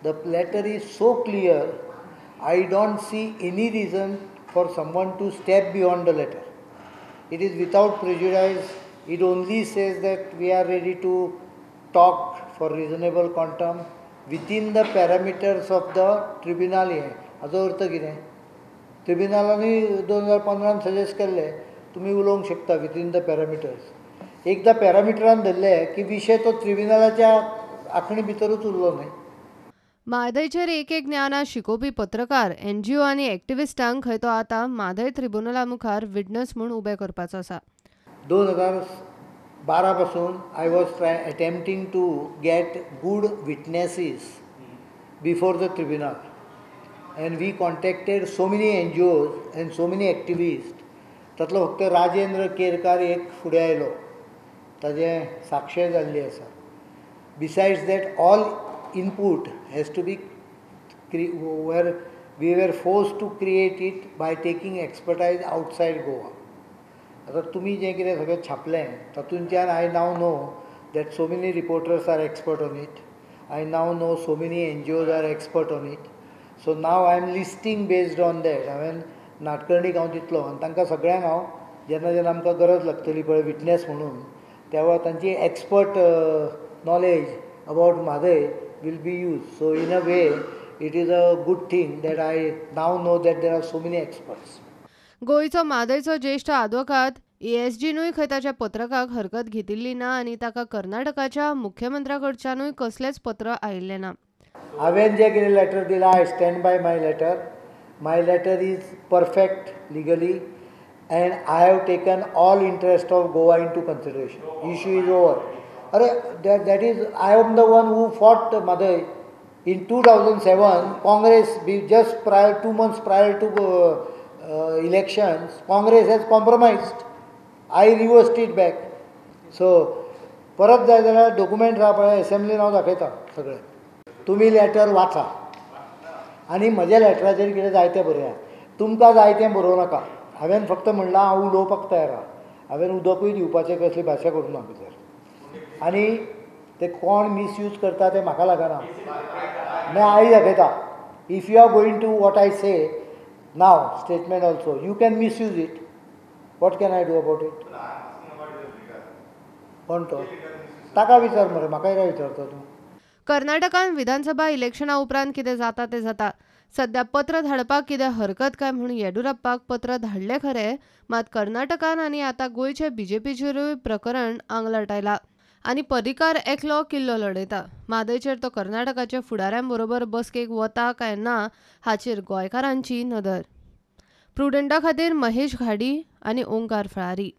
The letter is so clear, I don't see any reason for someone to step beyond the letter. It is without prejudice. It only says that we are ready to talk for reasonable quantum within the parameters of the tribunal. हाचो अर्थ कितें? ट्रिब्युनलांनी 2015 suggest केल्ले तुमी उलोवंक शकता within the parameters. एकदां पॅरामिटरान धरले की विशय तो ट्रिब्युनलाच्या आखणी भितरूच उरलो न्हय. म्हादयचेर एक ज्ञाना शिकोवपी पत्रकार, NGO आनी एक्टिविस्टांक खंय तो आतां म्हादय ट्रिब्युनला मुखार विटनस म्हूण उबें करपाचो आसा. 2012 पासून I was attempting to get good witnesses before the tribunal. And we contacted so many NGOs and so many activists. तातलो फक्त राजेंद्र केरकार एक फुडें आयलो, ताजें साक्षी जाल्ली आसा. Besides that, all input has to be where we were forced to create it by taking expertise outside Goa. आतां तुमी जें कितें सगळें छापलें तातूंतल्यान I now know that so many reporters are expert on it. I now know so many NGOs are expert on it. So now I am listing based on that. हांवें नाटकर्णीक हांव दितलो आनी तांकां सगळ्यांक हांव जेन्ना जेन्ना आमकां गरज लागतली पळय विटनेस म्हणून, तेवा तांची expert knowledge about Mhadei will be used. So in a way it is a good thing that I now know that there are so many experts. गोंयचो म्हादयचो ज्येश्ठ आदवोगाद ESGनूय खंय ताच्या पत्रकाक हरकत घेतिल्ली ना आनी ताका कर्नाटकाच्या मुख्यमंत्र्या कडच्यानूय कसलेंच पत्र आयिल्लें ना. हांवें जें कितें लेटर दिलां, I stand by my letter. My letter is perfect legally and I have taken all interest of Goa into consideration. Issue is over. अरे that is, I am the one who fought Madai in 2007. Congress, just 2 months prior to elections, Congress has compromised. I reversed it back. So परत जाय जाल्यार document आहा पळय असेंब्लीन हांव दाखयता सगळें. तुमी लेटर वाचा आनी म्हज्या लेटराचेर कितें जाय तें बरया. तुमकां जाय तें बरोवं नाका. हांवें फक्त म्हणलां हांव उलोवपाक तयार आहा. हांवें उदकूय दिवपाचें कसली भाशा करूं ना भितर. आनी ते कोण मिसयूज करता ते म्हाका लागना. मागीर हांव दाखयता. If you are going to what I say now statement also, you can misuse it. What can I do about it? कोण तो? ताका विचार मरे, म्हाकाय काय विचारता तूं? कर्नाटकान विधानसभा इलेक्शना उपरांत कितें जाता तें जाता. सध्या पत्र धाडपाक कितें हरकत काय म्हणून येडियुरप्पाक पत्र धाडलें खरें, मात कर्नाटकान आनी आतां गोंयचे BJPचेरूय प्रकरण आंगलट आयला आनी पर्रीकार एकलो किल्लो लडयता. म्हादयचेर तो कर्नाटकाच्या फुडाऱ्यां बरोबर बसकेक वता काय ना हाचेर गोंयकारांची नदर. प्रुडंटा खातीर महेश घाडी आनी ओंकार फळारी.